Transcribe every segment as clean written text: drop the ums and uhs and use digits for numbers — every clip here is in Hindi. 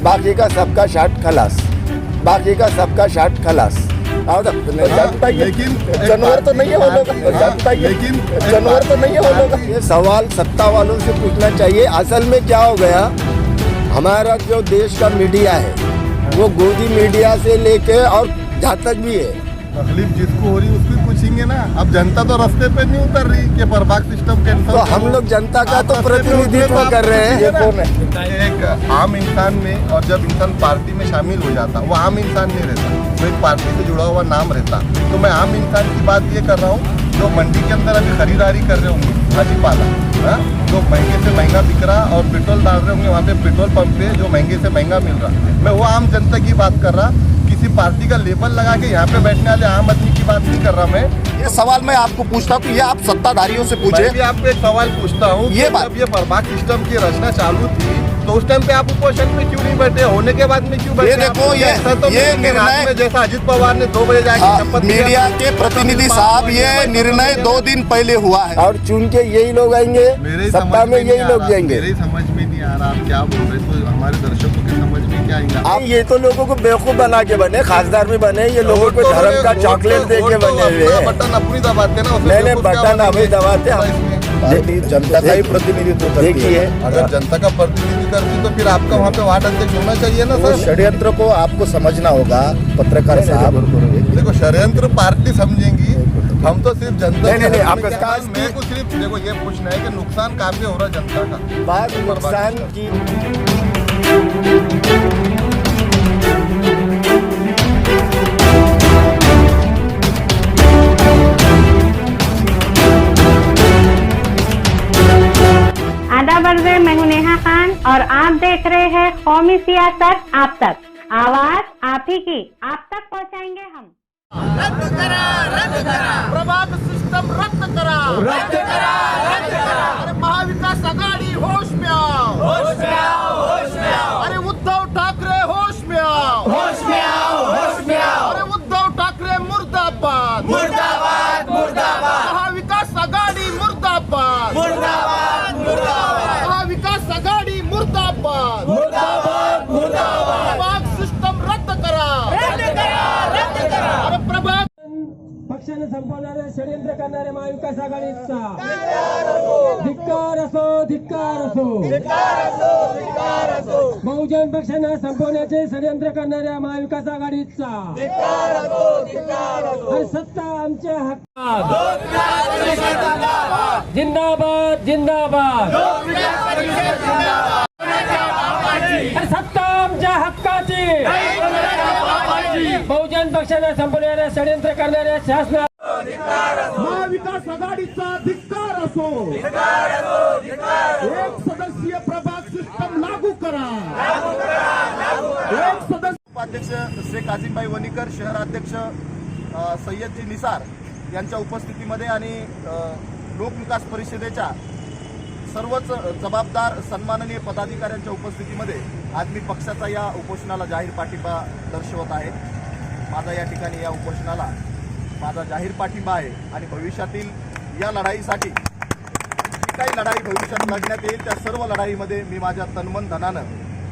बाकी का सबका शाट खलास, बाकी का सबका शाट खलास। लेकिन जानवर तो नहीं है वो लोग, लेकिन जानवर तो नहीं है वो लोग। ये सवाल सत्ता वालों से पूछना चाहिए। असल में क्या हो गया, हमारा जो देश का मीडिया है वो गोदी मीडिया से लेके और जहाँ तक भी है, तकलीफ जिसको हो रही उसको पूछेंगे ना। अब जनता तो रास्ते पे नहीं उतर रही कि प्रभाग सिस्टम कैंसिल। तो हम लोग जनता का तो प्रतिनिधित्व कर रहे हैं। ये कौन है? एक आम इंसान में, और जब इंसान पार्टी में शामिल हो जाता वो आम इंसान नहीं रहता, वो एक पार्टी से जुड़ा हुआ नाम रहता। तो मैं आम इंसान की बात ये कर रहा हूँ जो मंडी के अंदर अभी खरीदारी कर रहे होंगे भाजी पाला, जो महंगे से महंगा बिक रहा और पेट्रोल डाल रहे होंगे वहाँ पे पेट्रोल पंप पे जो महंगे से महंगा मिल रहा। मैं वो आम जनता की बात कर रहा, किसी पार्टी का लेबल लगा के यहाँ पे बैठने वाले आम आदमी की बात नहीं कर रहा मैं। ये सवाल मैं आपको पूछता हूँ कि ये आप सत्ताधारियों से पूछे। मैं भी आपको एक सवाल पूछता हूँ, ये बात, जब ये प्रभाग सिस्टम की रचना चालू थी तो उस टाइम पे आप उपोषण में क्यों नहीं बैठे, होने के बाद में क्यों बैठे? ये देखो, ये निर्णय में जैसा अजित पवार ने 2 बजे जाके शपथ मीडिया के प्रतिनिधि साहब, ये निर्णय 2 दिन पहले हुआ है और चुन के यही लोग आएंगे, सत्ता में यही लोग जाएंगे। मेरे समझ में नहीं आ रहा आप क्या बोल रहे, तो हमारे दर्शकों के समझ में क्या आएगा? आप ये तो लोगों को बेवकूफ बना के बने, खासदार भी बने, ये लोगों को धर्म का चॉकलेट दे के बने हुए। बटन अपनी दबाते ना, नहीं बटन अभी दबाते हम। जनता का ही प्रतिनिधित्व देखिए, अगर जनता का प्रतिनिधित्व करती तो फिर आपका वहाँ पे वार्ड अध्यक्ष होना चाहिए ना सर। षड्यंत्र को आपको समझना होगा पत्रकार साहब। देखो षड्यंत्र पार्टी समझेंगी, हम तो सिर्फ जनता नहीं, आपका मेरे को सिर्फ देखो ये पूछना है कि नुकसान काफी हो रहा है जनता का। बात नुकसान की आदाब अर्ज़, मैं हूं नेहा खान और आप देख रहे हैं कौमी सियासत आप तक। आवाज आप ही की, आप तक पहुंचाएंगे हम। रद्द करा प्रभाग सिस्टम, रद्द करा अरे महाविकास आघाडी होश में आओ, अरे उद्धव ठाकरे होश में आओ, अरे उद्धव ठाकरे मुर्दाबाद, महाविकास आघाडी मुर्दाबाद, महाविकास आघाडी मुर्दाबाद, प्रभाग सिस्टम रद्द करा अरे प्रभाग पक्षाने संपवणारे षडयंत्र करणारे महाविकास आघाडीचा धिक्कार असो, धिक्कार असो। बहुजन पक्षांना संपवण्याचे षडयंत्र करणाऱ्या महाविकास आघाडीचा आणि सत्ता आमच्या हक्कात, जिंदाबाद जिंदाबाद, आणि सत्ता आमच्या हक्काची, बहुजन पक्षांना संपवणाऱ्या षडयंत्र करणाऱ्या शासना महाविकास आघाडीचा धिक्कार असो, एक सदस्यीय प्रभाग सिस्टम लागू करा, एक सदस्य उपाध्यक्ष शेख आझिमभाई वणीकर, शहराध्यक्ष सय्यदजी निसार यांच्या उपस्थितीमध्ये आणि लोकविकास परिषदेच्या सर्वच जबाबदार सन्माननीय पदाधिकाऱ्यांच्या उपस्थितीमध्ये आज मी पक्षाचा या उपोषणाला जाहीर पाठिंबा दर्शवत आहे। माझा या ठिकाणी या उपोषणाला माझा जाहीर पाठिंबा आहे आणि भविष्यातील या लढाईसाठी जी काही लढाई भविष्यात लढण्यात येईल त्या सर्व लढाईमध्ये मी माझ्या तनमन धनानं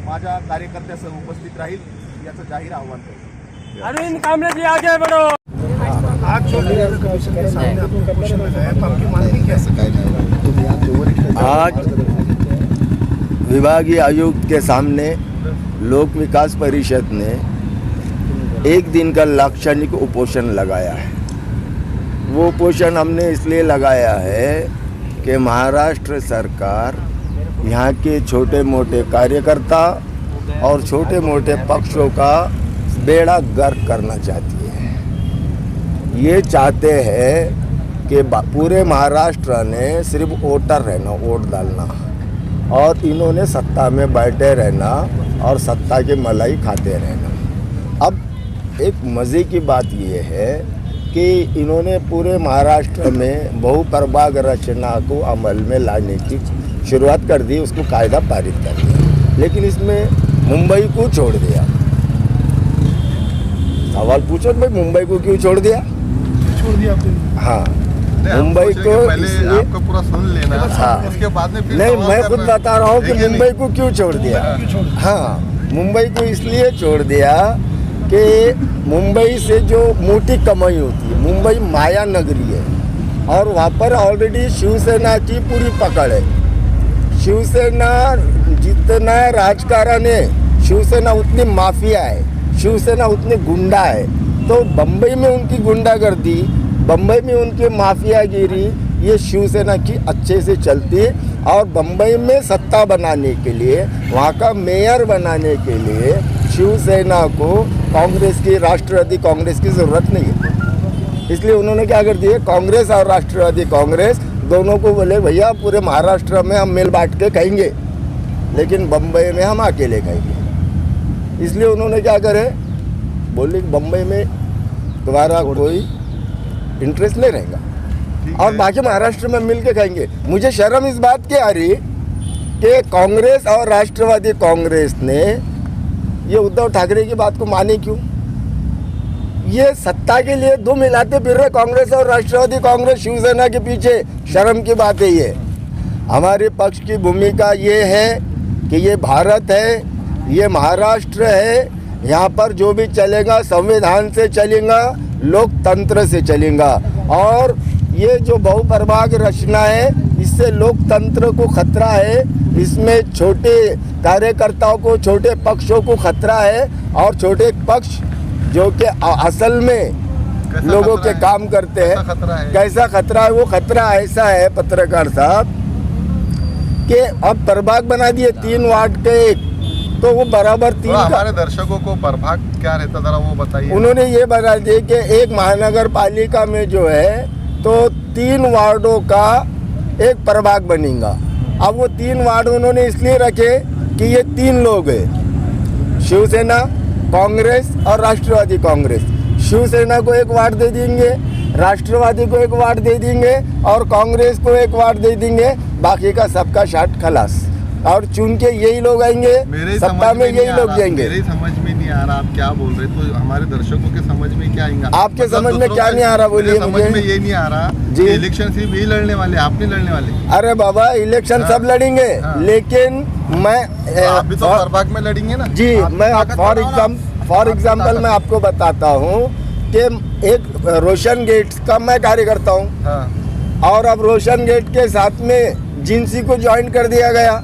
माझ्या कार्यकर्त्यासह उपस्थित राहील याचं जाहीर आव्हान करतो। अरविंद कांबळे जी आगे बढ़ो। आज जो कमीशन के सामने आपको क्वेश्चन लगाया तो आपकी मांग कैसे आज विभागीय आयुक्त के सामने लोक विकास परिषद ने 1 दिन का लाक्षणिक उपोषण लगाया है। वो उपोषण हमने इसलिए लगाया है कि महाराष्ट्र सरकार यहाँ के छोटे मोटे कार्यकर्ता और छोटे मोटे पक्षों का बेड़ा गर्क करना चाहती है। ये चाहते हैं कि पूरे महाराष्ट्र ने सिर्फ वोटर रहना, वोट डालना, और इन्होंने सत्ता में बैठे रहना और सत्ता के मलाई खाते रहना। अब एक मज़े की बात ये है कि इन्होंने पूरे महाराष्ट्र में बहुप्रभाग रचना को अमल में लाने की शुरुआत कर दी, उसको कायदा पारित कर दिया, लेकिन इसमें मुंबई को छोड़ दिया। सवाल पूछो भाई, मुंबई को क्यों छोड़ दिया? हाँ, मुंबई को पहले आपको पूरा सुन लेना, हाँ, उसके बाद में फिर नहीं, मैं खुद बता रहा हूँ कि मुंबई को क्यों छोड़ दिया। हाँ, मुंबई को इसलिए छोड़ दिया कि मुंबई से जो मोटी कमाई होती है, मुंबई माया नगरी है और वहाँ पर ऑलरेडी शिवसेना की पूरी पकड़ है। शिवसेना जितना राजकारण है, शिवसेना उतनी माफिया है, शिवसेना उतनी गुंडा है। तो बम्बई में उनकी गुंडागर्दी, बम्बई में उनकी माफियागिरी, ये शिवसेना की अच्छे से चलती है। और बम्बई में सत्ता बनाने के लिए, वहाँ का मेयर बनाने के लिए शिवसेना को कांग्रेस की, राष्ट्रवादी कांग्रेस की ज़रूरत नहीं है। इसलिए उन्होंने क्या कर दिया, कांग्रेस और राष्ट्रवादी कांग्रेस दोनों को बोले भैया पूरे महाराष्ट्र में हम मिल बांट के खाएंगे, लेकिन बम्बई में हम अकेले खाएंगे। इसलिए उन्होंने क्या करे, बोले बम्बई में दोबारा कोई इंटरेस्ट नहीं रहेगा और बाकी महाराष्ट्र में मिल के खाएंगे। मुझे शर्म इस बात की आ रही कि कांग्रेस और राष्ट्रवादी कांग्रेस ने ये उद्धव ठाकरे की बात को माने क्यों। ये सत्ता के लिए दो मिलाते फिर रहे कांग्रेस और राष्ट्रवादी कांग्रेस शिवसेना के पीछे। शर्म की बात है ये। हमारे पक्ष की भूमिका ये है कि ये भारत है, ये महाराष्ट्र है, यहाँ पर जो भी चलेगा संविधान से चलेगा, लोकतंत्र से चलेगा। और ये जो बहुप्रभाग रचना है, इससे लोकतंत्र को खतरा है, इसमें छोटे कार्यकर्ताओं को, छोटे पक्षों को खतरा है। और छोटे पक्ष जो कि असल में लोगों के काम करते हैं, कैसा खतरा है? वो खतरा ऐसा है पत्रकार साहब कि अब प्रभाग बना दिए 3 वार्ड के एक, तो वो बराबर 3 हमारे दर्शकों को प्रभाग क्या रहता जरा वो बताइए। उन्होंने ये बना दिया कि एक महानगर पालिका में जो है तो 3 वार्डों का एक प्रभाग बनेगा। अब वो 3 वार्ड उन्होंने इसलिए रखे कि ये 3 लोग हैं, शिवसेना, कांग्रेस और राष्ट्रवादी कांग्रेस। शिवसेना को 1 वार्ड दे देंगे, राष्ट्रवादी को 1 वार्ड दे देंगे और कांग्रेस को 1 वार्ड दे देंगे। बाकी का सबका शाट खलास। और चुन के यही लोग आएंगे, सत्ता में यही लोग जाएंगे। मेरी समझ में नहीं आ रहा आप क्या बोल रहे, तो हमारे दर्शकों के समझ में क्या आएगा? आपके समझ में क्या नहीं आ रहा बोलिए समझ मुझे। में ये नहीं आ रहा जी, इलेक्शन सिर्फ यही लड़ने वाले, आप नहीं लड़ने वाले। अरे बाबा इलेक्शन सब लड़ेंगे, लेकिन मैं आप भी तो प्रभाग में लड़ेंगे ना जी। मैं फॉर एग्जाम्पल मैं आपको बताता हूँ कि एक रोशन गेट का मैं कार्यकर्ता हूँ और अब रोशन गेट के साथ में जिंसी को ज्वाइन कर दिया गया,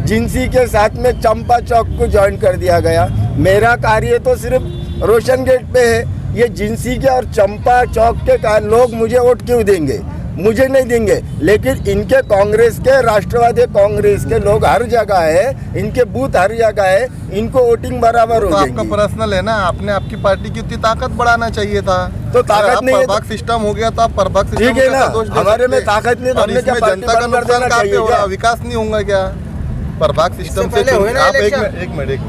जिंसी के साथ में चंपा चौक को ज्वाइन कर दिया गया। मेरा कार्य तो सिर्फ रोशन गेट पे है। ये जिंसी के और चंपा चौक के लोग मुझे वोट क्यों देंगे? मुझे नहीं देंगे, लेकिन इनके कांग्रेस के, राष्ट्रवादी कांग्रेस के लोग हर जगह है, इनके बूथ हर जगह है, इनको वोटिंग बराबर हो जाएगी। आपका पर्सनल है ना, आपने आपकी पार्टी की उतनी ताकत बढ़ाना चाहिए था। तो ताकत नहीं है, प्रभाग सिस्टम हो गया तो आप प्रभाग सिस्टम ठीक है ना, हमारे में ताकत नहीं, तो हमने क्या पार्टी जनता का बंद कर देना नुकसान चाहिए क्या? विकास नहीं होगा क्या प्रभाग सिस्टम से? आप एक मिनट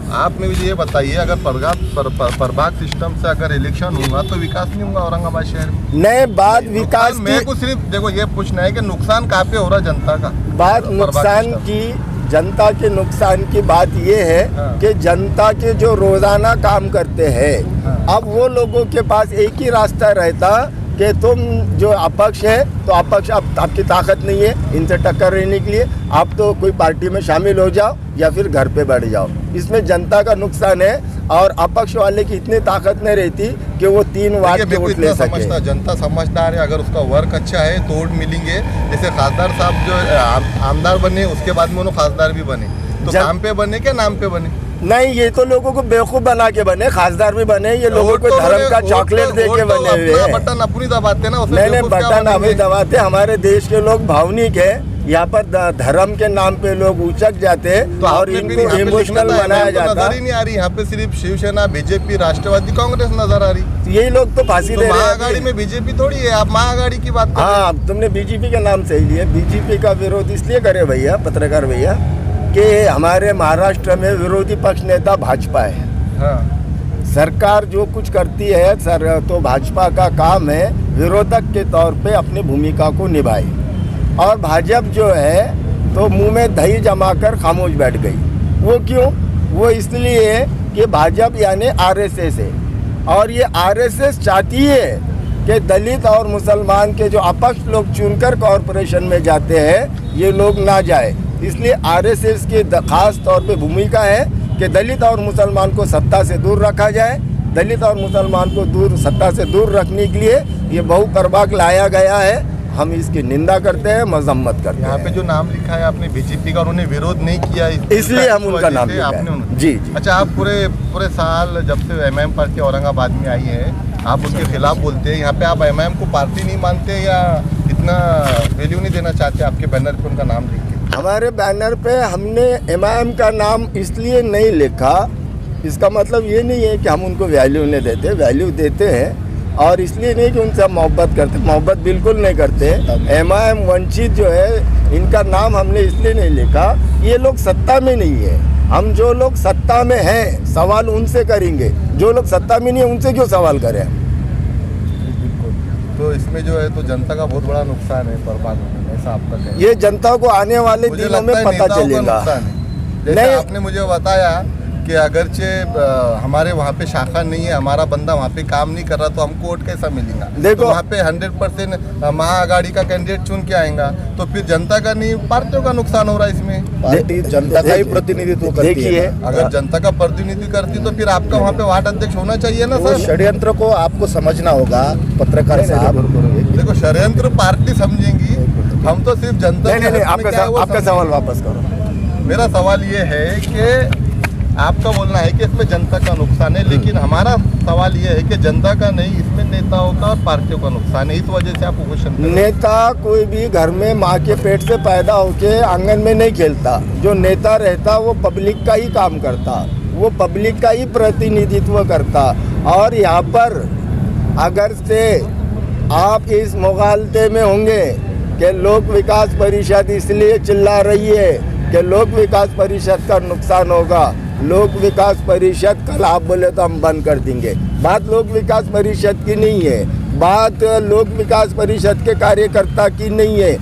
आप में ये बताइए, अगर प्रभाग सिस्टम से अगर इलेक्शन होगा तो विकास नहीं होगा औरंगाबाद शहर में? नए बात विकास मेरे को सिर्फ देखो ये पूछना है कि नुकसान कहाँ पे हो रहा जनता का? बात नुकसान की, जनता के नुकसान की बात ये है कि जनता के जो रोजाना काम करते हैं, अब वो लोगों के पास एक ही रास्ता रहता कि तुम जो अपक्ष है तो अपक्ष, अब आपकी ताकत नहीं है इनसे टक्कर रहने के लिए, आप तो कोई पार्टी में शामिल हो जाओ या फिर घर पे बैठ जाओ। इसमें जनता का नुकसान है और अपक्ष वाले की इतनी ताकत नहीं रहती कि वो 3 वार्ड के वोट ले सके। जनता समझदार है, अगर उसका वर्क अच्छा है तो वोट मिलेंगे। जैसे खासदार साहब जो आमदार बने, उसके बाद में उन्होंने खासदार भी बने, तो काम पे बने क्या नाम पे बने? नहीं, ये तो लोगों को बेवकूफ बना के बने, खासदार भी बने, ये लोगों को धर्म का चॉकलेट दे के बने हुए हैं। बटन अपनी दबाते ना, नहीं बटन अभी दबाते। हमारे देश के लोग भावनिक है, यहाँ पर धर्म के नाम पे लोग उचक जाते हैं तो और इनको इमोशनल बनाया जाता नजर ही नहीं आ रही। यहाँ पे सिर्फ शिवसेना, बीजेपी, राष्ट्रवादी कांग्रेस नजर आ रही। यही लोग तो फांसी दे रहे हैं। महाआघाड़ी में बीजेपी थोड़ी है, आप महाआघाड़ी की बात कर रहे हैं। हाँ, तुमने बीजेपी के नाम से ही लिया। बीजेपी का विरोध इसलिए करे भैया, पत्रकार भैया, कि हमारे महाराष्ट्र में विरोधी पक्ष नेता भाजपा है। सरकार जो कुछ करती है तो भाजपा का काम है विरोधक के तौर पे अपनी भूमिका को निभाए। और भाजपा जो है तो मुंह में दही जमाकर खामोश बैठ गई। वो क्यों? वो इसलिए कि भाजपा यानी आरएसएस है और ये आरएसएस चाहती है कि दलित और मुसलमान के जो अपक्ष लोग चुनकर कॉरपोरेशन में जाते हैं, ये लोग ना जाए। इसलिए आरएसएस की खास तौर पे भूमिका है कि दलित और मुसलमान को सत्ता से दूर रखा जाए। दलित और मुसलमान को सत्ता से दूर रखने के लिए ये बहुप्रभाग लाया गया है। हम इसकी निंदा करते हैं, मजम्मत करते हैं। यहाँ पे जो नाम लिखा है आपने बीजेपी का, उन्होंने विरोध नहीं किया, इसलिए हम उनका नाम लिखा है। जी जी। अच्छा, आप पूरे साल जब से एमआईएम पार्टी औरंगाबाद में आई है, आप उसके खिलाफ बोलते हैं। यहाँ पे आप एमआईएम को पार्टी नहीं मानते या इतना वैल्यू नहीं देना चाहते आपके बैनर पे उनका नाम लिख के? हमारे बैनर पे हमने एमआईएम का नाम इसलिए नहीं लिखा, इसका मतलब ये नहीं है कि हम उनको वैल्यू नहीं देते, वैल्यू देते हैं। और इसलिए नहीं कि उनसे हम मोहब्बत करते, मोहब्बत बिल्कुल नहीं करते। एमआईएम वंचित जो है, इनका नाम हमने इसलिए नहीं लिखा, ये लोग सत्ता में नहीं है। हम जो लोग सत्ता में हैं सवाल उनसे करेंगे, जो लोग सत्ता में नहीं है उनसे क्यों सवाल करें? तो इसमें जो है तो जनता का बहुत बड़ा नुकसान है, बर्बाद होने में, ऐसा आपका कहना है? ये जनता को आने वाले दिनों में पता चलेगा। जैसे आपने मुझे बताया कि अगरचे हमारे वहाँ पे शाखा नहीं है, हमारा बंदा वहाँ पे काम नहीं कर रहा, तो हमको वोट कैसा मिलेगा? देखो, तो वहाँ पे 100% महाआघाड़ी का कैंडिडेट चुन के आएगा, तो फिर जनता का नहीं, पार्टियों का नुकसान हो रहा है इसमें। पार्टी जनता का ही प्रतिनिधित्व करती है। अगर जनता का प्रतिनिधित्व करती तो फिर आपका वहाँ पे वार्ड अध्यक्ष होना चाहिए ना सर। षड्यंत्र को आपको समझना होगा पत्रकार साहब। देखो, षड्यंत्र पार्टी समझेंगी, हम तो सिर्फ जनता। नहीं, आपका सवाल वापस करो। मेरा सवाल ये है कि आपका बोलना है कि इसमें जनता का नुकसान है, लेकिन हमारा सवाल ये है कि जनता का नहीं, इसमें नेताओं का और पार्टियों का नुकसान है। इस वजह से आप क्वेश्चन कर रहे हैं। नेता कोई भी घर में माँ के पेट से पैदा होके आंगन में नहीं खेलता। जो नेता रहता वो पब्लिक का ही काम करता, वो पब्लिक का ही प्रतिनिधित्व करता। और यहाँ पर अगर से आप इस मुगालते में होंगे कि लोक विकास परिषद इसलिए चिल्ला रही है कि लोक विकास परिषद का नुकसान होगा, लोक विकास परिषद कल आप बोले तो हम बंद कर देंगे। बात लोक विकास परिषद की नहीं है, बात लोक विकास परिषद के कार्यकर्ता की नहीं है,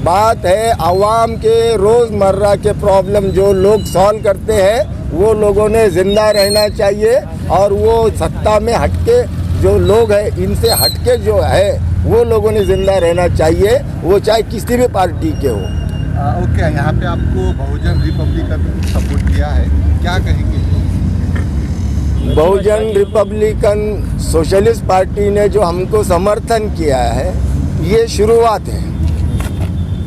बात है आवाम के रोज़मर्रा के प्रॉब्लम जो लोग सॉल्व करते हैं, वो लोगों ने जिंदा रहना चाहिए। और वो सत्ता में हटके जो लोग हैं, इनसे हटके जो है वो लोगों ने जिंदा रहना चाहिए, वो चाहे किसी भी पार्टी के हो। ओके, यहाँ पे आपको बहुजन रिपब्लिकन सपोर्ट किया है, क्या कहेंगे? बहुजन रिपब्लिकन सोशलिस्ट पार्टी ने जो हमको समर्थन किया है, ये शुरुआत है।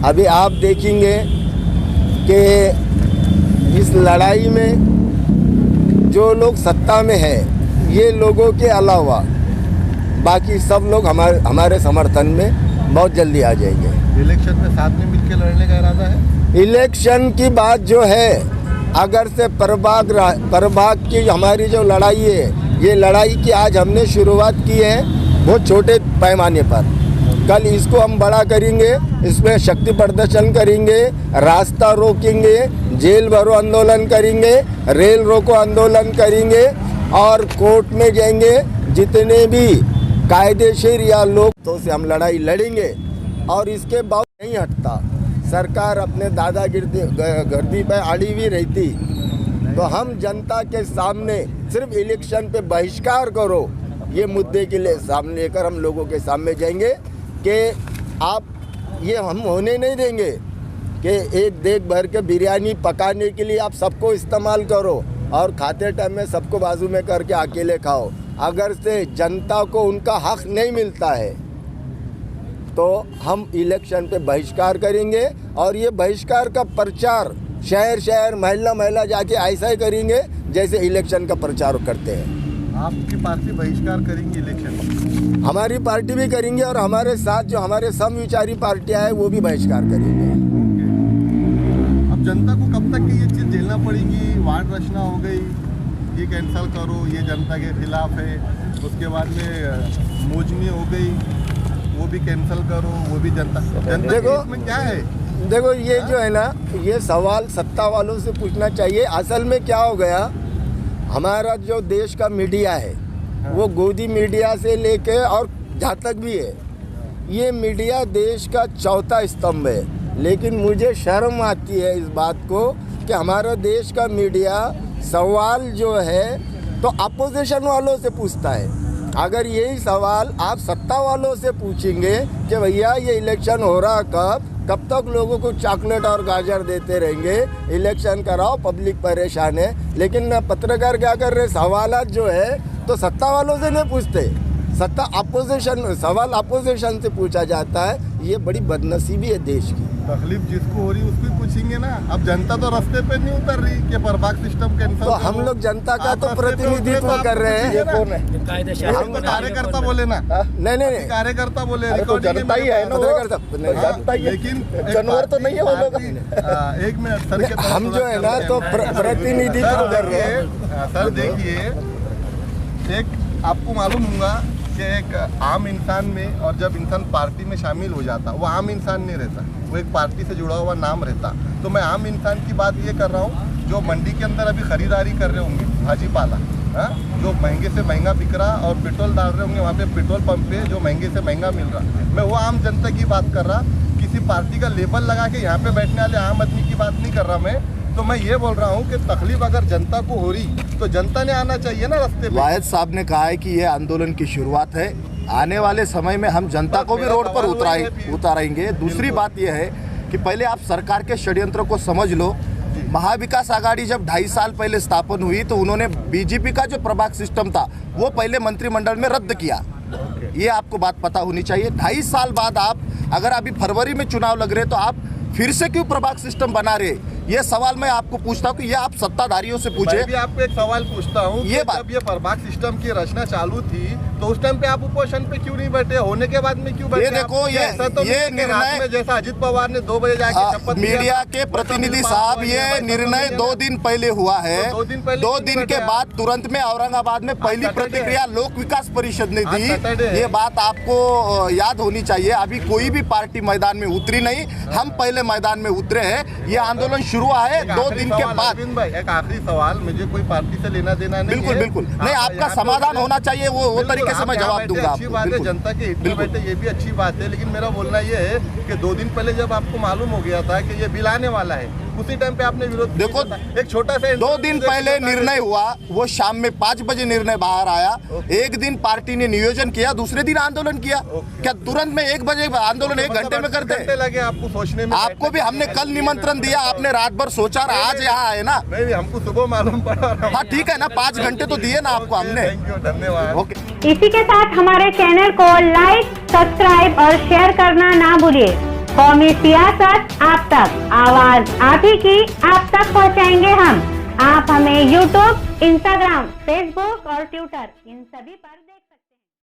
अभी आप देखेंगे कि इस लड़ाई में जो लोग सत्ता में हैं, ये लोगों के अलावा बाकी सब लोग हमारे समर्थन में बहुत जल्दी आ जाएंगे। इलेक्शन में साथ में मिलकर लड़ने का इरादा है? इलेक्शन की बात जो है, अगर से प्रभाग की हमारी जो लड़ाई है, ये लड़ाई की आज हमने शुरुआत की है बहुत छोटे पैमाने पर। कल इसको हम बड़ा करेंगे, इसमें शक्ति प्रदर्शन करेंगे, रास्ता रोकेंगे, जेल भरो आंदोलन करेंगे, रेल रोको आंदोलन करेंगे और कोर्ट में जाएंगे। जितने भी कायदेशीर या लोग से हम लड़ाई लड़ेंगे और इसके बावजूद नहीं हटता। सरकार अपने दादागिरी पे अड़ी हुई रहती तो हम जनता के सामने सिर्फ इलेक्शन पे बहिष्कार करो, ये मुद्दे के लिए सामने लेकर हम लोगों के सामने जाएंगे कि आप ये हम होने नहीं देंगे कि एक देख भर के बिरयानी पकाने के लिए आप सबको इस्तेमाल करो और खाते टाइम में सबको बाजू में करके अकेले खाओ। अगर से जनता को उनका हक नहीं मिलता है तो हम इलेक्शन पे बहिष्कार करेंगे और ये बहिष्कार का प्रचार शहर शहर महल्ला महल्ला जाके ऐसा ही करेंगे जैसे इलेक्शन का प्रचार करते हैं। आपकी पार्टी बहिष्कार करेंगी इलेक्शन? हमारी पार्टी भी करेंगे और हमारे साथ जो हमारे समविचारी पार्टियां हैं वो भी बहिष्कार करेंगे। अब जनता को कब तक ये चीज़ झेलना पड़ेगी? वार्ड रचना हो गई, ये कैंसिल करो, ये जनता के खिलाफ है। उसके बाद में मोजनी हो गई, वो भी कैंसिल करो, वो भी जनता देखो इसमें क्या है? देखो ये जो है ना, ये सवाल सत्ता वालों से पूछना चाहिए। असल में क्या हो गया, हमारा जो देश का मीडिया है वो गोदी मीडिया से लेके और जहाँ तक भी है, ये मीडिया देश का चौथा स्तंभ है। लेकिन मुझे शर्म आती है इस बात को कि हमारा देश का मीडिया सवाल जो है तो अपोजिशन वालों से पूछता है। अगर यही सवाल आप सत्ता वालों से पूछेंगे कि भैया ये इलेक्शन हो रहा कब, कब तक लोगों को चॉकलेट और गाजर देते रहेंगे? इलेक्शन कराओ, पब्लिक परेशान है। लेकिन पत्रकार क्या कर रहे, सवालात जो है तो सत्ता वालों से नहीं पूछते, सत्ता अपोजिशन, सवाल अपोजिशन से पूछा जाता है। ये बड़ी बदनसीबी है देश की। तकलीफ जिसको हो रही उसको ही पूछेंगे ना। अब जनता तो रास्ते पे नहीं उतर रही कि प्रभाग सिस्टम कैंसिल तो हम लोग जनता का तो प्रतिनिधित्व कर रहे हैं। ये कौन है? हम तो कार्यकर्ता बोले ना, नहीं कार्यकर्ता बोले, अरे तो जनता ही है ना, जनता ही है। लेकिन जानवर तो नहीं है वो लोग। एक मिनट सर के हम जो है ना तो प्रतिनिधित्व कर रहे हैं। सर देखिए, एक आपको मालूम होगा कि एक आम इंसान में और जब इंसान पार्टी में शामिल हो जाता, वो आम इंसान नहीं रहता, वो एक पार्टी से जुड़ा हुआ नाम रहता। तो मैं आम इंसान की बात ये कर रहा हूँ जो मंडी के अंदर अभी खरीदारी कर रहे होंगे भाजी पाला, जो महंगे से महंगा बिक रहा, और पेट्रोल डाल रहे होंगे वहाँ पे पेट्रोल पंप पे जो महंगे से महंगा मिल रहा। मैं वो आम जनता की बात कर रहा, किसी पार्टी का लेबल लगा के यहाँ पे बैठने वाले आम आदमी की बात नहीं कर रहा मैं। तो मैं ये बोल रहा हूँ कि तकलीफ अगर जनता को हो रही तो जनता ने आना चाहिए ना रास्ते पे। वाहिद साहब ने कहा है कि ये आंदोलन की शुरुआत है, आने वाले समय में हम जनता को भी रोड पर उतारेंगे। दूसरी बात यह है कि पहले आप सरकार के षड्यंत्र को समझ लो। महाविकास आघाड़ी जब 2.5 साल पहले स्थापन हुई तो उन्होंने बीजेपी का जो प्रभाग सिस्टम था वो पहले मंत्रिमंडल में रद्द किया। ये आपको बात पता होनी चाहिए। 2.5 साल बाद आप अगर अभी फरवरी में चुनाव लग रहे तो आप फिर से क्यों प्रभाग सिस्टम बना रहे? ये सवाल मैं आपको पूछता हूँ कि ये आप सत्ताधारियों से पूछे। मैं भी आपको एक सवाल पूछता हूँ, ये जब ये प्रभाग सिस्टम की रचना चालू थी तो उस टाइम पे आप उपोषण पे क्यों नहीं बैठे? होने के बाद में क्यों बैठे? ये देखो, ये निर्णय जैसा अजित पवार ने 2 बजे जाके शपथ मीडिया के प्रतिनिधि साहब, ये निर्णय 2 दिन पहले हुआ है। 2 दिन के बाद तुरंत में औरंगाबाद में पहली प्रतिक्रिया लोक विकास परिषद ने दी। ये बात आपको याद होनी चाहिए। अभी कोई भी पार्टी मैदान में उतरी नहीं, हम पहले मैदान में उतरे हैं। ये आंदोलन शुरू है 2 दिन के बाद। एक आखिरी सवाल, मुझे कोई पार्टी से लेना देना नहीं बिल्कुल है। बिल्कुल नहीं, आपका समाधान होना चाहिए, वो तरीके से मैं जवाब दूंगा। अच्छी बात है, जनता के हित में बैठे, ये भी अच्छी बात है। लेकिन मेरा बोलना ये है कि 2 दिन पहले जब आपको मालूम हो गया था कि ये बिल आने वाला है, उसी टाइम पे आपने विरोध किया। देखो, एक छोटा सा 2 दिन पहले निर्णय हुआ, वो शाम में 5 बजे निर्णय बाहर आया। एक दिन पार्टी ने नियोजन किया, दूसरे दिन आंदोलन किया। क्या तुरंत में 1 बजे आंदोलन 1 घंटे में करते? घंटे लगे आपको सोचने में? आपको भी हमने कल निमंत्रण दिया, आपने रात भर सोचा, आज यहाँ आए ना। नहीं, हमको सुबह मालूम पड़ा। हाँ ठीक है ना, 5 घंटे तो दिए ना आपको हमने। थैंक यू, धन्यवाद। ओके। इसी के साथ हमारे चैनल को लाइक, सब्सक्राइब और शेयर करना ना भूलिए। कौमी सियासत आप तक, आवाज आप ही की आप तक पहुंचाएंगे हम। आप हमें यूट्यूब, इंस्टाग्राम, फेसबुक और ट्विटर इन सभी पर